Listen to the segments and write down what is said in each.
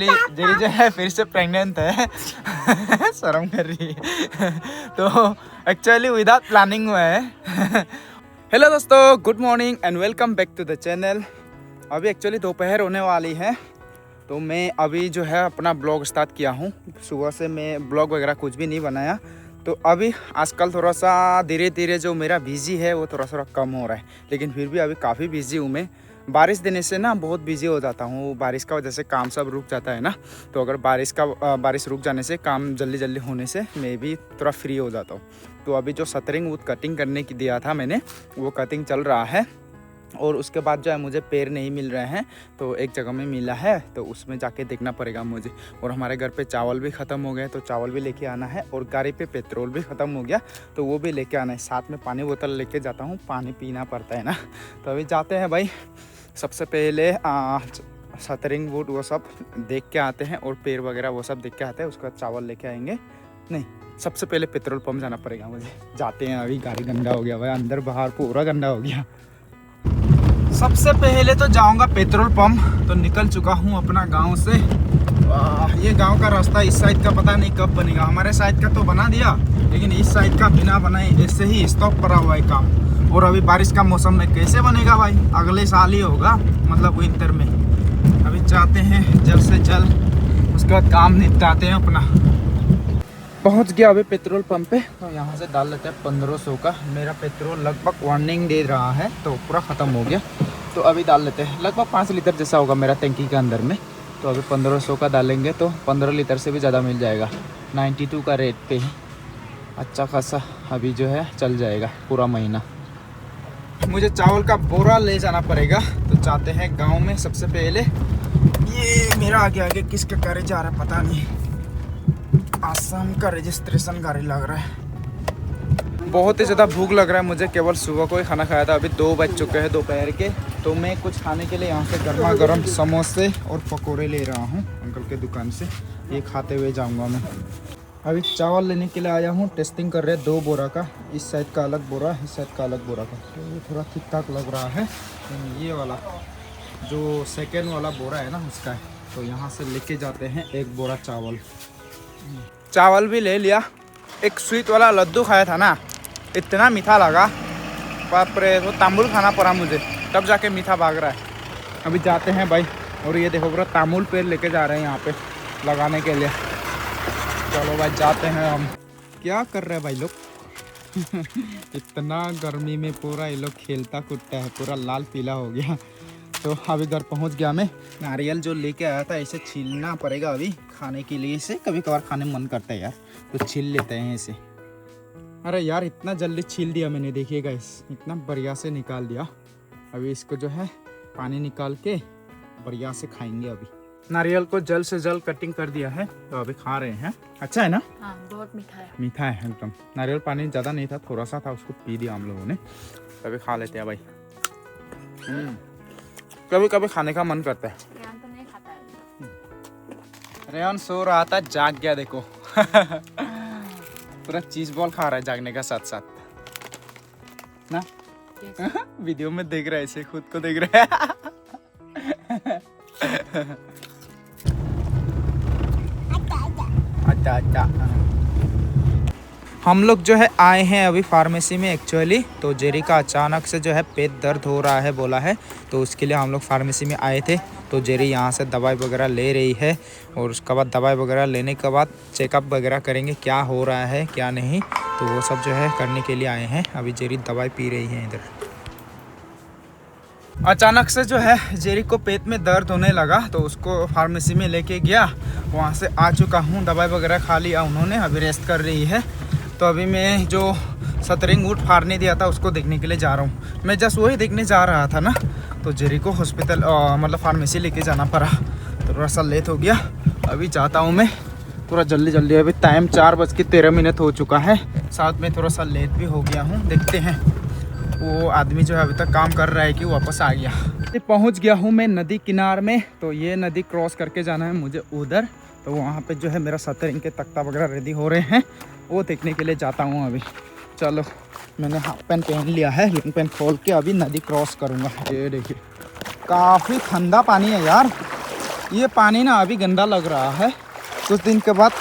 Jerry जो है फिर से प्रेग्नेंट है। शर्म कर रही है। तो एक्चुअली विदाउट प्लानिंग हुआ है। हेलो दोस्तों, good morning and welcome back to the channel. अभी एक्चुअली दोपहर होने वाली है, तो मैं अभी जो है अपना ब्लॉग स्टार्ट किया हूँ। सुबह से मैं ब्लॉग वगैरह कुछ भी नहीं बनाया, तो अभी आजकल थोड़ा सा धीरे धीरे जो मेरा बिजी है वो थोड़ा कम हो रहा है, लेकिन फिर भी अभी काफ़ी बिजी हूँ मैं। बारिश देने से ना बहुत बिजी हो जाता हूँ। बारिश का वजह से काम सब रुक जाता है ना, तो अगर बारिश रुक जाने से काम जल्दी होने से मैं भी थोड़ा फ्री हो जाता हूँ। तो अभी जो शटरिंग वुड कटिंग करने की दिया था मैंने, वो कटिंग चल रहा है। और उसके बाद जो है मुझे पेड़ नहीं मिल रहे हैं, तो एक जगह में मिला है, तो उसमें जाके देखना पड़ेगा मुझे। और हमारे घर पे चावल भी ख़त्म हो गए, तो चावल भी लेके आना है। और गाड़ी पे पेट्रोल भी ख़त्म हो गया, तो वो भी लेके आना है। साथ में पानी बोतल लेके जाता हूँ, पानी पीना पड़ता है ना। तो अभी जाते हैं भाई। सबसे पहले शटरिंग वुड वो सब देख के आते हैं, और पेड़ वगैरह वो सब देख के आते हैं। उसके बाद चावल लेके आएंगे। नहीं, सबसे पहले पेट्रोल पंप जाना पड़ेगा मुझे। जाते हैं अभी। गाड़ी गंदा हो गया भाई, अंदर बाहर पूरा गंदा हो गया। सबसे पहले तो जाऊंगा पेट्रोल पंप। तो निकल चुका हूँ अपना गांव से। ये गांव का रास्ता इस साइड का पता नहीं कब बनेगा। हमारे साइड का तो बना दिया, लेकिन इस साइड का बिना बनाए ऐसे ही स्टॉप पड़ा हुआ है काम। और अभी बारिश का मौसम में कैसे बनेगा भाई, अगले साल ही होगा, मतलब विंटर में। अभी जाते हैं जल्द से जल्द, उसके बाद काम निपटाते हैं अपना। पहुंच गया अभी पेट्रोल पंप पे। तो यहाँ से डाल लेते हैं 1500 का। मेरा पेट्रोल लगभग वार्निंग दे रहा है, तो पूरा ख़त्म हो गया। तो अभी डाल लेते हैं, लगभग 5 लीटर जैसा होगा मेरा टंकी के अंदर में। तो अभी 1500 का डालेंगे तो 15 लीटर से भी ज़्यादा मिल जाएगा। 92 का रेट पे ही अच्छा खासा अभी जो है चल जाएगा पूरा महीना। मुझे चावल का बोरा ले जाना पड़ेगा, तो जाते हैं गाँव में। सबसे पहले ये मेरा आगे किसका गाड़ी जा रहा है पता नहीं। आसाम का रजिस्ट्रेशन गाड़ी लग रहा है। बहुत ही ज़्यादा भूख लग रहा है मुझे। केवल सुबह को ही खाना खाया था, अभी 2 बज चुके हैं दोपहर के। तो मैं कुछ खाने के लिए यहाँ से गर्मा गर्म समोसे और पकोड़े ले रहा हूँ अंकल के दुकान से। ये खाते हुए जाऊँगा मैं। अभी चावल लेने के लिए आया हूँ। टेस्टिंग कर रहे हैं 2 बोरा का। इस साइड का अलग बोरा, इस साइड का अलग बोरा का। तो ये थोड़ा ठीक ठाक लग रहा है। ये वाला जो सेकेंड वाला बोरा है ना, उसका है। तो यहाँ से लेके जाते हैं 1 बोरा चावल। चावल भी ले लिया। एक स्वीट वाला लड्डू खाया था ना, इतना मीठा लगा, बाप रे। तो तामुल खाना पड़ा मुझे, तब जाके मीठा भाग रहा है। अभी जाते हैं भाई। और ये देखो पूरा तामुल पेड़ लेके जा रहे हैं यहाँ पे लगाने के लिए। चलो भाई जाते हैं हम। क्या कर रहे हैं भाई लोग? इतना गर्मी में पूरा ये लोग खेलता कूदता है, पूरा लाल पीला हो गया। तो अभी घर पहुंच गया मैं। नारियल जो लेके आया था इसे छीलना पड़ेगा अभी खाने के लिए। इसे कभी कभार खाने में मन करता है यार, तो छील लेते हैं इसे। अरे यार इतना जल्दी छील दिया मैंने, देखिएगा इतना बढ़िया से निकाल दिया। अभी इसको जो है पानी निकाल के बढ़िया से खाएंगे। अभी नारियल को जल्द से जल्द कटिंग कर दिया है, तो अभी खा रहे हैं। अच्छा है ना? हाँ, बहुत मीठा है। मीठा है एकदम। नारियल पानी ज़्यादा नहीं था, थोड़ा सा था, उसको पी दिया हम लोगों ने। अभी खा लेते हैं भाई। कभी कभी खाने का मन करता है। रेहान तो नहीं खाता है। रेहान सो रहा था, जाग गया देखो। पूरा चीज बॉल खा रहा है जागने का साथ साथ ना। वीडियो में देख रहा है, ऐसे खुद को देख रहा है। अच्छा। हम लोग जो है आए हैं अभी फार्मेसी में एक्चुअली। तो जेरी का अचानक से जो है पेट दर्द हो रहा है बोला है, तो उसके लिए हम लोग फार्मेसी में आए थे। तो जेरी यहाँ से दवाई वगैरह ले रही है, और उसके बाद दवाई वगैरह लेने के बाद चेकअप वगैरह करेंगे क्या हो रहा है क्या नहीं। तो वो सब जो है करने के लिए आए हैं। अभी जेरी दवाई पी रही है इधर। अचानक से जो है जेरी को पेट में दर्द होने लगा, तो उसको फार्मेसी में लेके गया। वहाँ से आ चुका हूँ, दवाई वगैरह खा लिया उन्होंने, अभी रेस्ट कर रही है। तो अभी मैं जो शटरिंग वुड फाड़ने दिया था उसको देखने के लिए जा रहा हूँ। मैं जस्ट वही देखने जा रहा था ना, तो जेरी को हॉस्पिटल मतलब फार्मेसी लेके जाना पड़ा, तो थोड़ा सा लेट हो गया। अभी जाता हूँ मैं पूरा जल्दी। अभी टाइम 4:13 हो चुका है। साथ में थोड़ा सा लेट भी हो गया हूँ। देखते हैं वो आदमी जो है अभी तक काम कर रहा है कि वापस आ गया। पहुँच गया हूँ मैं नदी किनार में। तो ये नदी क्रॉस करके जाना है मुझे उधर। तो वहाँ पे जो है मेरा शटरिंग के तख्ता वगैरह रेडी हो रहे हैं, वो देखने के लिए जाता हूँ अभी। चलो, मैंने हाफ पैंट पहन लिया है, लॉन्ग पैंट खोल के अभी नदी क्रॉस करूँगा। ये देखिए काफ़ी ठंडा पानी है यार। ये पानी ना अभी गंदा लग रहा है, कुछ दिन के बाद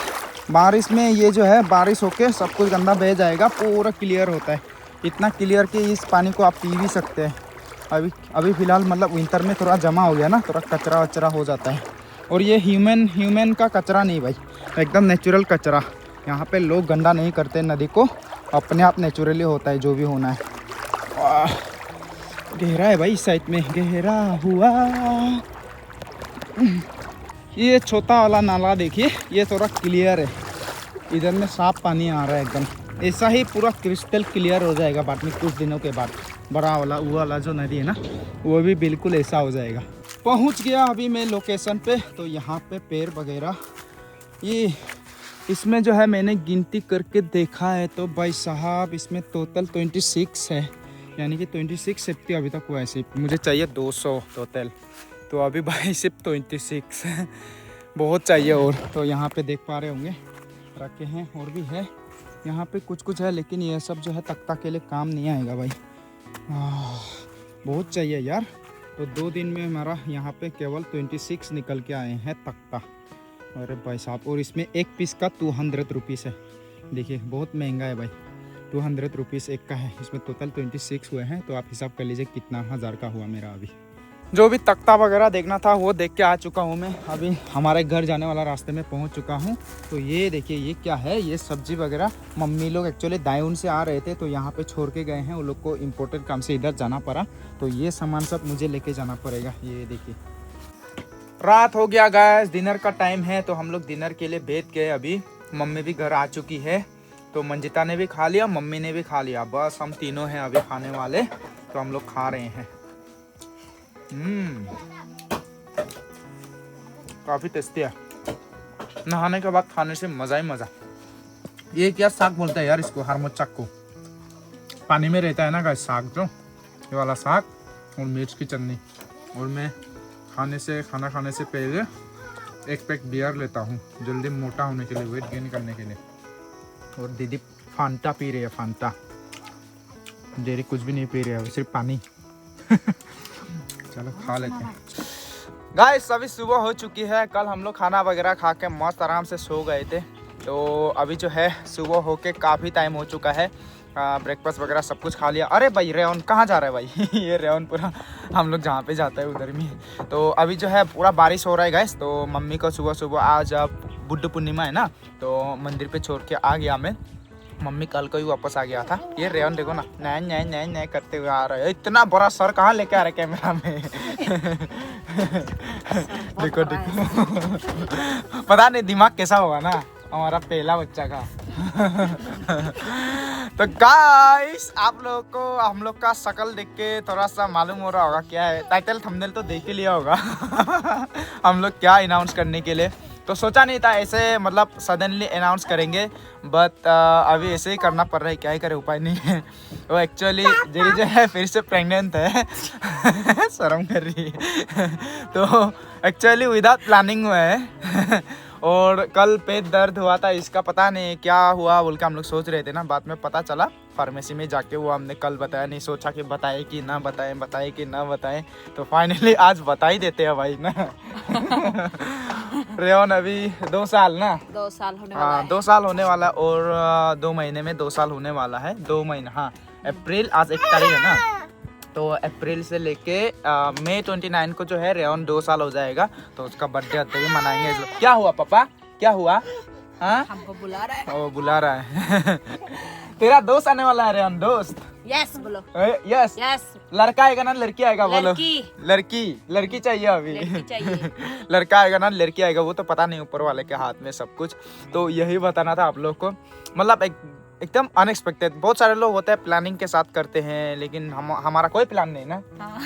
बारिश में ये जो है बारिश होके सब कुछ गंदा बह जाएगा, पूरा क्लियर होता है। इतना क्लियर कि इस पानी को आप पी भी सकते हैं। अभी फ़िलहाल मतलब विंटर में थोड़ा जमा हो गया ना, थोड़ा कचरा वचरा हो जाता है। और ये ह्यूमन का कचरा नहीं भाई, एकदम नेचुरल कचरा। यहाँ पे लोग गंदा नहीं करते नदी को, अपने आप नेचुरली होता है जो भी होना है। गहरा है भाई इस साइड में, गहरा हुआ। ये छोटा वाला नाला देखिए, ये थोड़ा क्लियर है, इधर में साफ पानी आ रहा है एकदम। ऐसा ही पूरा क्रिस्टल क्लियर हो जाएगा बाद में कुछ दिनों के बाद। बड़ा वाला वो वाला जो नदी है ना, वो भी बिल्कुल ऐसा हो जाएगा। पहुंच गया अभी मैं लोकेशन पे। तो यहाँ पे पेड़ वगैरह, ये इसमें जो है मैंने गिनती करके देखा है तो भाई साहब इसमें टोटल 26 है, यानी कि 26 सेफ्टी अभी तक हुआ है। सिर्फ मुझे चाहिए 200 टोटल, तो अभी भाई सिर्फ 26 बहुत चाहिए। और तो यहाँ पे देख पा रहे होंगे रखे हैं, और भी है यहाँ पे कुछ है, लेकिन ये सब जो है तख्ता के लिए काम नहीं आएगा भाई। बहुत चाहिए यार। तो 2 दिन में हमारा यहाँ पे केवल 26 निकल के आए हैं तख्ता। अरे भाई साहब, और इसमें एक पीस का 200 रुपीज़ है। देखिए बहुत महंगा है भाई, 200 रुपीज़ एक का है। इसमें टोटल 26 हुए हैं, तो आप हिसाब कर लीजिए कितना हज़ार का हुआ मेरा। अभी जो भी तख्ता वगैरह देखना था वो देख के आ चुका हूँ मैं। अभी हमारे घर जाने वाला रास्ते में पहुँच चुका हूँ। तो ये देखिए ये क्या है, ये सब्जी वगैरह मम्मी लोग एक्चुअली दायून से आ रहे थे, तो यहाँ पे छोड़ के गए हैं। वो लोग को इम्पोर्टेंट काम से इधर जाना पड़ा, तो ये सामान सब मुझे लेके जाना पड़ेगा। ये देखिए रात हो गया गैस, डिनर का टाइम है, तो हम लोग डिनर के लिए बैठ गए। अभी मम्मी भी घर आ चुकी है, तो मंजिता ने भी खा लिया, मम्मी ने भी खा लिया। बस हम तीनों हैं अभी खाने वाले, तो हम लोग खा रहे हैं। काफ़ी टेस्टी है। नहाने के बाद खाने से मज़ा ही मज़ा। ये क्या साग बोलता है यार इसको, हरमोचक को। पानी में रहता है ना गाइस साग, जो ये वाला साग, और मिर्च की चटनी। और मैं खाना खाने से पहले एक पैक बियर लेता हूँ, जल्दी मोटा होने के लिए, वेट गेन करने के लिए। और दीदी फांटा पी रही है, फांटा। डेरी कुछ भी नहीं पी रही है, सिर्फ पानी। चलो खा लेते हैं गाइस। अभी सुबह हो चुकी है। कल हम लोग खाना वगैरह खा के मस्त आराम से सो गए थे, तो अभी जो है सुबह होके काफ़ी टाइम हो चुका है। ब्रेकफास्ट वगैरह सब कुछ खा लिया। अरे भाई रेवन कहाँ जा रहा है भाई? ये रेवन पूरा हम लोग जहाँ पे जाते हैं उधर में। तो अभी जो है पूरा बारिश हो रहा है गाइस। तो मम्मी को सुबह सुबह आज बुद्ध पूर्णिमा है ना, तो मंदिर पे छोड़ के आ गया मैं। मम्मी कल को ही वापस आ गया था। ये रेवन देखो ना, नए नए नए करते हुए आ रहा है। इतना बड़ा सर कहाँ लेके आ रहा है कैमरा में? देखो देखो पता नहीं दिमाग कैसा होगा ना हमारा पहला बच्चा का। तो गाइस आप लोगों को हम लोग का शक्ल देख के थोड़ा सा मालूम हो रहा होगा क्या है। टाइटल थंबनेल तो देख ही लिया होगा। हम लोग क्या अनाउंस करने के लिए, तो सोचा नहीं था ऐसे मतलब सडनली अनाउंस करेंगे, बट अभी ऐसे ही करना पड़ रहा है, क्या ही करे, उपाय नहीं है। वो एक्चुअली जेरी जो है फिर से प्रेग्नेंट है। शर्म कर रही है। तो एक्चुअली विदाउट प्लानिंग हुआ है। और कल पेट दर्द हुआ था, इसका पता नहीं क्या हुआ बोल के हम लोग सोच रहे थे ना, बाद में पता चला फार्मेसी में जाके। वो हमने कल बताया नहीं, सोचा कि बताए कि ना बताए कि ना बताएं, तो फाइनली आज बता ही देते हैं भाई ना। रेवन अभी 2 साल ना, 2 साल होने वाला है। 2 साल होने वाला, और 2 महीने में 2 साल होने वाला है। 2 महीना, हाँ अप्रैल, आज 1 तारीख है ना, तो अप्रैल से लेके मई 29 को जो है रेवन 2 साल हो जाएगा। तो उसका बर्थडे भी मनाएंगे। क्या हुआ पापा, क्या हुआ? हाँ हमको बुला रहा है। ओ बुला रहा है। तेरा दोस्त आने वाला है रेवन, दोस्त। यस बोलो। Yes yes. लड़का आएगा ना लड़की आएगा? बोलो। लड़की चाहिए अभी। लड़की चाहिए। लड़का आएगा ना लड़की आएगा, वो तो पता नहीं, ऊपर वाले के हाथ में सब कुछ। तो यही बताना था आप लोग को, मतलब एकदम अनएक्सपेक्टेड। बहुत सारे लोग होते हैं प्लानिंग के साथ करते हैं, लेकिन हमारा कोई प्लान नहीं ना। हाँ।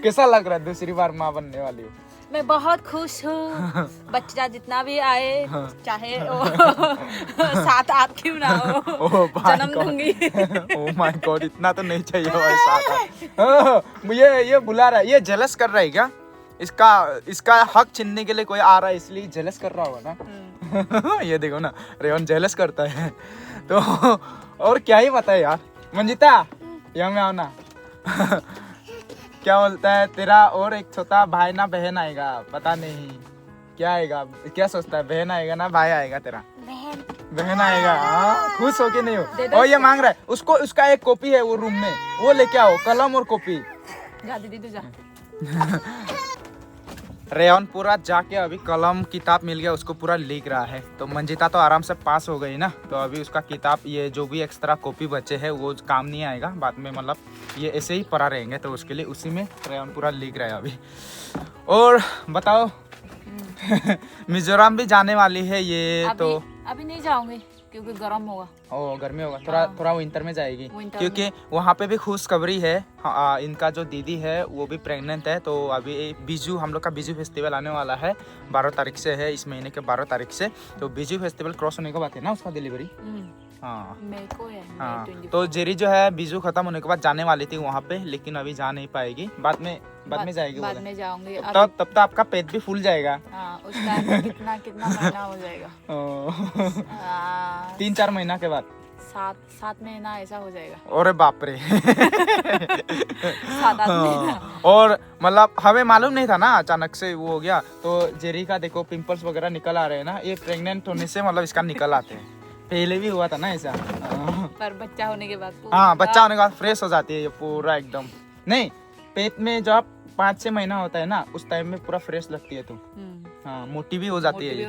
कैसा लग रहा है दूसरी बार माँ बनने वाली हो? मैं बहुत खुश हूँ। बच्चा जितना भी आए, चाहे साथ आप क्यों ना हो, जन्म दूंगी। ओह माय गॉड, इतना तो नहीं चाहिए भाई साथ। ये बुला रहा है, ये जेलस कर रहा है क्या? इसका हक छीनने के लिए कोई आ रहा है, इसलिए जेलस कर रहा होगा ना। ये देखो ना, रेवन जेलस करता है। तो और क्या ही बताए यार। मंजिता यहाँ में आओ ना। क्या बोलता है तेरा और एक छोटा भाई ना बहन आएगा, पता नहीं क्या आएगा, क्या सोचता है, बहन आएगा ना भाई आएगा तेरा? बहन आएगा। हाँ, खुश हो कि नहीं हो? और ये मांग रहा है उसको, उसका एक कॉपी है वो रूम में, वो लेके आओ, कलम और कॉपी। जा दीदी तू जा। रेयन पूरा जाके अभी कलम किताब मिल गया उसको, पूरा लिख रहा है। तो मंजिता तो आराम से पास हो गई ना, तो अभी उसका किताब ये जो भी एक्स्ट्रा कॉपी बचे है वो काम नहीं आएगा बाद में, मतलब ये ऐसे ही पढ़ा रहेंगे, तो उसके लिए उसी में रेयन पूरा लिख रहा है अभी। और बताओ मिजोरम भी जाने वाली है ये, तो अभी नहीं जाऊंगी क्योंकि गर्म होगा। ओ गर्मी होगा, थोड़ा विंटर में जाएगी क्योंकि में। वहाँ पे भी खुशखबरी है। इनका जो दीदी है वो भी प्रेग्नेंट है, तो अभी बीजू, हम लोग का बीजू फेस्टिवल आने वाला है 12 तारीख से है, इस महीने के 12 तारीख से। तो बीजू फेस्टिवल क्रॉस होने के बाद है ना उसका डिलीवरी। हाँ मेरे को है हाँ, 24। तो जेरी जो है बीजू खत्म होने के बाद जाने वाली थी वहाँ पे, लेकिन अभी जा नहीं पाएगी, बाद में जाएगी। बाद में जाऊंगी। तब तो आपका पेट भी फूल जाएगा। हाँ, उस टाइम पे कितना महीना हो जाएगा? 3-4 महीना के बाद 7 महीना ऐसा हो जाएगा। अरे बाप रे। 7-8 महीना। और मतलब हमें मालूम नहीं था ना, अचानक से वो हो गया। तो जेरी का देखो पिंपल्स वगैरह निकल आ रहे हैं ना, ये प्रेग्नेंट होने से मतलब इसका निकल आते हैं। पहले भी हुआ था ना ऐसा। पर बच्चा होने के बाद हाँ, बच्चा होने के बाद फ्रेश हो जाती है ये पूरा एकदम। नहीं, पेट में जब 5-6 महीना होता है ना, उस टाइम में पूरा फ्रेश लगती है तुम। हाँ, मोटी भी हो जाती है ये।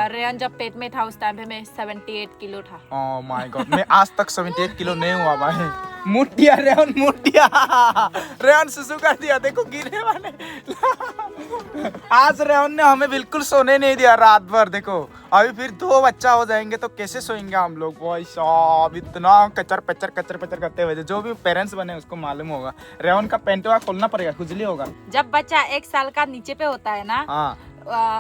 रेयन जब पेट में था उस टाइम पे मैं 78 किलो था। ओह माय गॉड, मैं आज तक 78 किलो नहीं हुआ भाई। मुठिया रेयन, मुठिया रेयन सुसु कर दिया, देखो गिरने वाले। आज रेयन ने हमें बिल्कुल सोने नहीं दिया रात भर। देखो अभी फिर 2 बच्चा हो जाएंगे तो कैसे सोएंगे हम लोग भाई साहब, इतना कचर पचर करते हुए। जो भी पेरेंट्स बने उसको मालूम होगा। रेयन का पेंटवा खोलना पड़ेगा, खुजली होगा। जब बच्चा 1 साल का नीचे पे होता है ना, हाँ,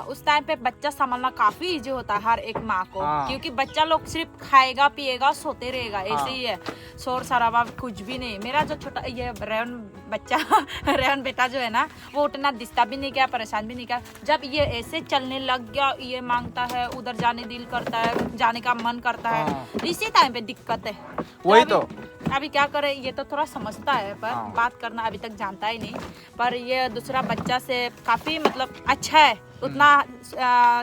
उस टाइम पे बच्चा संभालना काफी इजी होता है हर एक माँ को। हाँ। क्योंकि बच्चा लोग सिर्फ खाएगा पिएगा सोते रहेगा, हाँ। ऐसे ही है, शोर शराबा कुछ भी नहीं। मेरा जो छोटा ये रेयन बच्चा रेयन बेटा जो है ना, वो उतना डिस्टर्ब भी नहीं किया, परेशान भी नहीं किया। जब ये ऐसे चलने लग गया, ये मांगता है, उधर जाने दिल करता है, जाने का मन करता है, हाँ। इसी टाइम पे दिक्कत है। वही तो अभी क्या करे, ये तो थोड़ा समझता है पर हाँ। बात करना अभी तक जानता ही नहीं। पर ये दूसरा बच्चा से काफी मतलब अच्छा है, उतना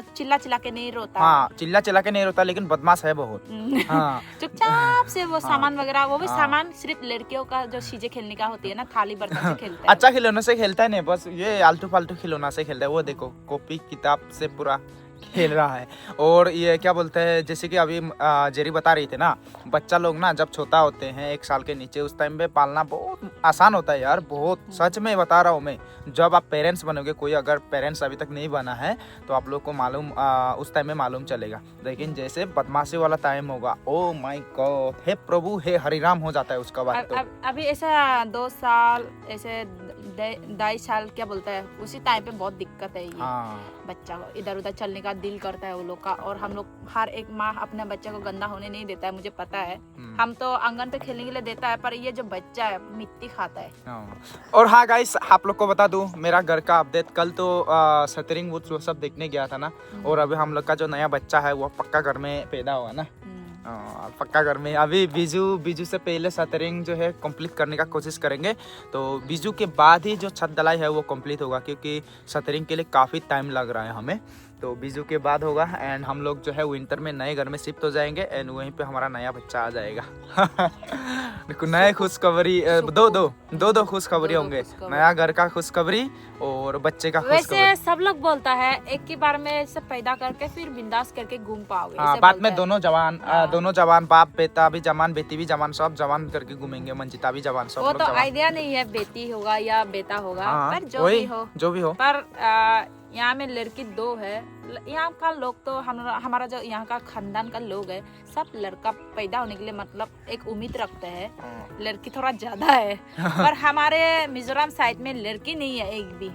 चिल्ला चिल्ला के नहीं रोता। हाँ, चिल्ला चिल्ला के नहीं रोता, लेकिन बदमाश है बहुत। हाँ। चुपचाप से वो सामान वगैरह, वो भी हाँ। सामान सिर्फ लड़कियों का जो चीजें खेलने का होती है ना, थाली बर्तन से खेलता है। अच्छा खिलौने से खेलता है नहीं, बस ये आलतू फालतू खिलौना से खेलता है। वो देखो कॉपी किताब से पूरा खेल रहा है। और ये क्या बोलते हैं, जैसे कि अभी जेरी बता रही थी ना, बच्चा लोग ना जब छोटा होते हैं 1 साल के नीचे, उस टाइम पे पालना बहुत आसान होता है यार, बहुत सच में बता रहा हूँ मैं। जब आप पेरेंट्स बनोगे, कोई अगर पेरेंट्स अभी तक नहीं बना है तो आप लोग को मालूम उस टाइम में मालूम चलेगा। लेकिन जैसे बदमाशी वाला टाइम होगा, ओ माय गॉड, हे प्रभु हे हरिराम हो जाता है उसका बाद। तो अभी ऐसा 2 साल ऐसे 2.5 साल क्या बोलता है, उसी टाइम पे बहुत दिक्कत है ये। हाँ, बच्चा को इधर उधर चलने का दिल करता है वो लोग का। और हम लोग, हर एक माँ अपने बच्चे को गंदा होने नहीं देता है, मुझे पता है। हम तो आंगन पे खेलने के लिए देता है, पर ये जो बच्चा है मिट्टी खाता है। हाँ। और हाँ गाइस, आप लोग को बता दूं मेरा घर का अपडेट। कल तो सतरिंग वुड्स वो सब देखने गया था ना, और अभी हम लोग का जो नया बच्चा है वो पक्का घर में पैदा हुआ ना। पक्का घर में। अभी बीजू से पहले सतरिंग जो है कंप्लीट करने का कोशिश करेंगे, तो बीजू के बाद ही जो छत ढलाई है वो कंप्लीट होगा, क्योंकि सतरिंग के लिए काफ़ी टाइम लग रहा है हमें। तो बीजू के बाद होगा, एंड हम लोग जो है विंटर में नए घर में शिफ्ट हो जाएंगे, एंड वहीं पे हमारा नया बच्चा आ जाएगा। नए खुशखबरी, दो खुशखबरी होंगे, नया घर का खुशखबरी और बच्चे का खुशखबरी। वैसे सब लोग बोलता है एक ही बार में सब पैदा करके फिर बिंदास करके घूम पाओगे। हाँ, बाद में दोनों जवान, बाप बेटा भी जवान, बेटी भी जवान, सब जवान करके घूमेंगे, मंजिता भी जवान, सब वो लोग तो जवान। आइडिया नहीं है बेटी होगा या बेटा होगा, पर जो भी हो। पर यहाँ में लड़की 2 है। यहाँ का लोग तो हमारा जो यहाँ का खानदान का लोग है, सब लड़का पैदा होने के लिए मतलब एक उम्मीद रखते हैं, लड़की थोड़ा ज्यादा है। पर हमारे मिजोरम साइड में लड़की नहीं है एक भी,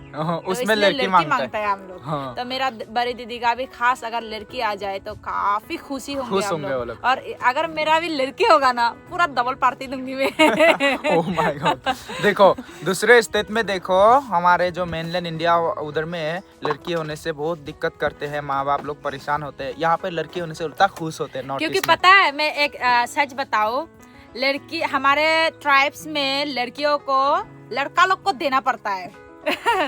उसमें लड़की मांगता है हम लोग। तो मेरा बड़ी दीदी का भी खास अगर लड़की आ जाए तो काफी खुशी होंगे हम लोग। और अगर मेरा भी लड़की होगा ना, पूरा डबल पार्टी दूंगी मैं। Oh my God. देखो दूसरे स्टेट में देखो, हमारे जो मेनलैंड इंडिया उधर में लड़की होने से बहुत दिक्कत करते हैं, माँ बाप लोग परेशान होते हैं। यहाँ पे लड़की होने से उल्टा खुश होते हैं। क्योंकि पता है, मैं एक सच बताऊं, लड़की हमारे ट्राइब्स में लड़कियों को लड़का लोग को देना पड़ता है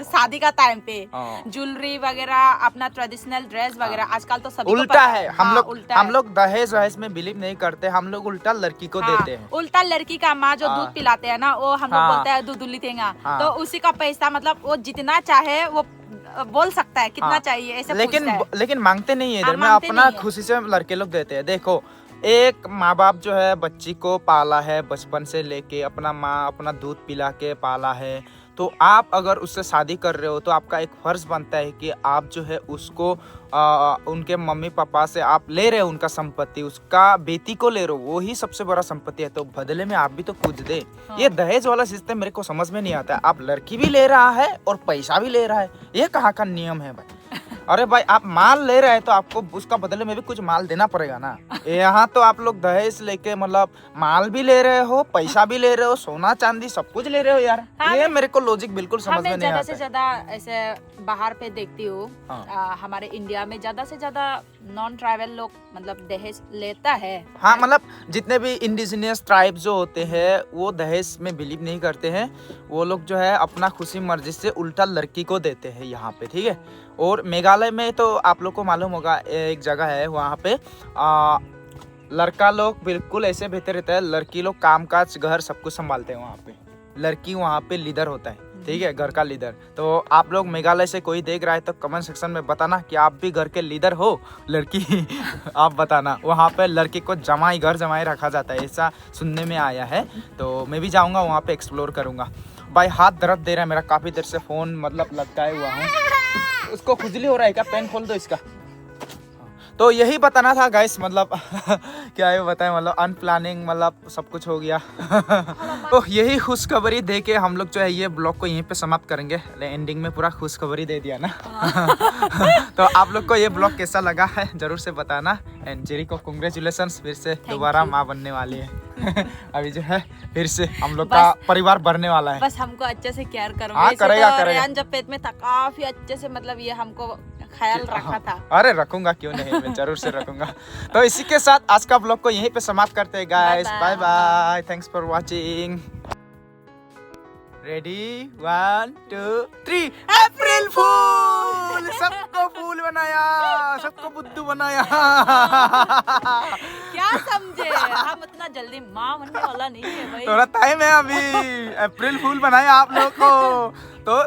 शादी का टाइम पे ज्वेलरी वगैरह, अपना ट्रेडिशनल ड्रेस वगैरह। आजकल तो सभी उल्टा है, हम लोग दहेज वहेज में बिलीव नहीं करते, हम लोग उल्टा लड़की को देते हैं। उल्टा लड़की का माँ जो दूध पिलाते हैं ना, वो हम लोग बोलते हैं दूध देंगे, तो उसी का पैसा मतलब वो जितना चाहे वो बोल सकता है कितना चाहिए ऐसे। लेकिन मांगते नहीं है इधर में, अपना खुशी से लड़के लोग देते हैं। देखो, एक माँ बाप जो है बच्ची को पाला है बचपन से लेके, अपना माँ अपना दूध पिला के पाला है, तो आप अगर उससे शादी कर रहे हो तो आपका एक फर्ज बनता है कि आप जो है उसको उनके मम्मी पापा से आप ले रहे हो उनका संपत्ति, उसका बेटी को ले रहे हो, वो ही सबसे बड़ा संपत्ति है, तो बदले में आप भी तो कुछ दे। ये दहेज वाला सिस्टम मेरे को समझ में नहीं आता है। आप लड़की भी ले रहा है और पैसा भी ले रहा है, ये कहाँ का नियम है भाई? अरे भाई, आप माल ले रहे हैं तो आपको उसका बदले में भी कुछ माल देना पड़ेगा ना। यहाँ तो आप लोग दहेज लेके मतलब माल भी ले रहे हो, पैसा भी ले रहे हो, सोना चांदी सब कुछ ले रहे हो यार। ये मेरे को लॉजिक बिल्कुल समझ में नहीं आता। ज्यादा से ज्यादा ऐसे बाहर पे देखती हूँ, हमारे इंडिया में ज्यादा से ज्यादा नॉन ट्राइबल लोग मतलब दहेज लेता है। हाँ, मतलब जितने भी इंडिजिनियस ट्राइब जो होते हैं वो दहेज में बिलीव नहीं करते हैं। वो लोग जो है अपना खुशी मर्जी से उल्टा लड़की को देते हैं यहाँ पे, ठीक है। और मेघालय में तो आप लोग को मालूम होगा, एक जगह है वहाँ पे लड़का लोग बिल्कुल ऐसे बेहतर रहता है, लड़की लोग काम काज घर सब कुछ संभालते हैं वहाँ पे। लड़की वहाँ पे लीडर होता है, ठीक है, घर का लीडर। तो आप लोग मेघालय से कोई देख रहा है तो कमेंट सेक्शन में बताना कि आप भी घर के लीडर हो लड़की आप बताना। वहाँ पे लड़की को जमाई घर जमाई रखा जाता है, ऐसा सुनने में आया है। तो मैं भी जाऊँगा वहाँ पे, एक्सप्लोर करूँगा। भाई हाथ दर्द दे रहा है मेरा, काफ़ी देर से फ़ोन मतलब लटकाए हुआ हूँ। उसको खुजली हो रहा है क्या? पेन खोल दो इसका। तो यही बताना था गाइस, मतलब क्या ये बताएं, मतलब अनप्लानिंग मतलब सब कुछ हो गया। तो यही खुशखबरी दे के हम लोग जो है ये ब्लॉग को यहीं पे समाप्त करेंगे। एंडिंग में पूरा खुशखबरी दे दिया ना। तो आप लोग को ये ब्लॉग कैसा लगा है जरूर से बताना। एंड जेरी को कांग्रेचुलेशंस, फिर से दोबारा माँ बनने वाली है। अभी जो है फिर से हम लोग का परिवार बढ़ने वाला है। बस हमको अच्छे से केयर करो। हाँ, करेगा। जब पेट में था काफी अच्छे से, मतलब ये हमको ख्याल रखा था। अरे रखूंगा, क्यों नहीं, मैं जरूर से रखूंगा। तो इसी के साथ आज का ब्लॉग को यहीं पे समाप्त करते हैं guys. Bye bye, thanks for watching. Ready 1 2 3 April fool. सबको फूल बनाया, सबको बुद्धू बनाया। क्या समझे, हम इतना जल्दी माँ बनने वाला नहीं है भाई, थोड़ा टाइम है अभी। अप्रैल फूल बनाया आप लोग को। तो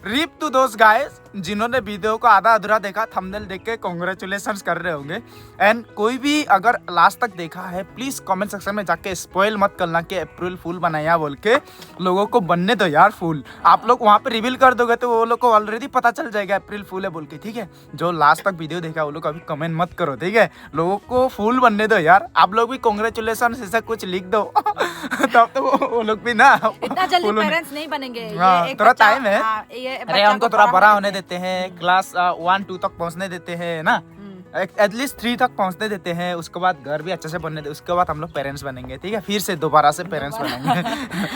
रिप टू दोस गाइस जिन्होंने वीडियो को आधा अधूरा देखा, थंबनेल देख के कांग्रेचुलेशंस कर रहे होंगे। एंड कोई भी अगर लास्ट तक देखा है प्लीज कमेंट सेक्शन में जाके स्पॉइल मत करना कि अप्रैल फूल बनाया बोल के। लोगों को बनने दो यार फूल। आप लोग वहाँ पे रिवील कर दोगे तो वो लोग को ऑलरेडी पता चल जाएगा अप्रैल फूल है बोल के, ठीक है। जो लास्ट तक वीडियो देखा वो लोग अभी कमेंट मत करो, ठीक है। लोगों को फूल बनने दो यार। आप लोग भी कांग्रेचुलेशन ऐसा कुछ लिख दो तब तो वो लोग भी ना इतना जल्दी पेरेंट्स नहीं बनेंगे। थोड़ा टाइम है। अरे हमको थोड़ा बड़ा होने देते हैं, क्लास 1-2 तक पहुंचने देते हैं ना, एटलीस्ट 3 तक पहुंचने देते हैं। उसके बाद घर भी अच्छे से बनने दे, उसके बाद हम लोग पेरेंट्स बनेंगे, ठीक है। फिर से दोबारा से पेरेंट्स बनेंगे।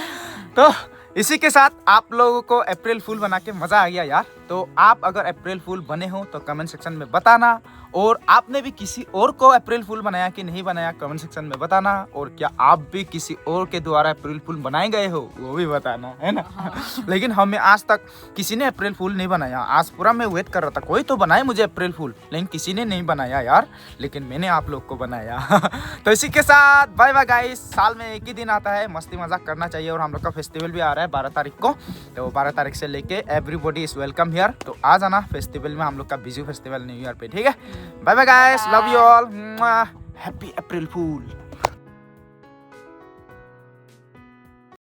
तो इसी के साथ आप लोगों को अप्रैल फूल बना के मजा आ गया यार। तो आप अगर अप्रैल फूल बने हो तो कमेंट सेक्शन में बताना, और आपने भी किसी और को अप्रैल फूल बनाया कि नहीं बनाया कमेंट सेक्शन में बताना। और क्या आप भी किसी और के द्वारा अप्रैल फूल बनाए गए हो वो भी बताना, है ना। लेकिन हमें आज तक किसी ने अप्रैल फूल नहीं बनाया। आज पूरा मैं वेट कर रहा था कोई तो बनाए मुझे अप्रैल फूल, लेकिन किसी ने नहीं बनाया यार। लेकिन मैंने आप लोग को बनाया। तो इसी के साथ बाय बाय गाइस। साल में एक ही दिन आता है, मस्ती मजाक करना चाहिए। और हम लोग का फेस्टिवल भी आ रहा है 12 तारीख को, तो 12 तारीख से लेके एवरीबॉडी इज वेलकम हियर। तो आ जाना फेस्टिवल में, हम लोग का बिजू फेस्टिवल न्यू ईयर पे, ठीक है। Bye bye guys, love you all, happy April fool.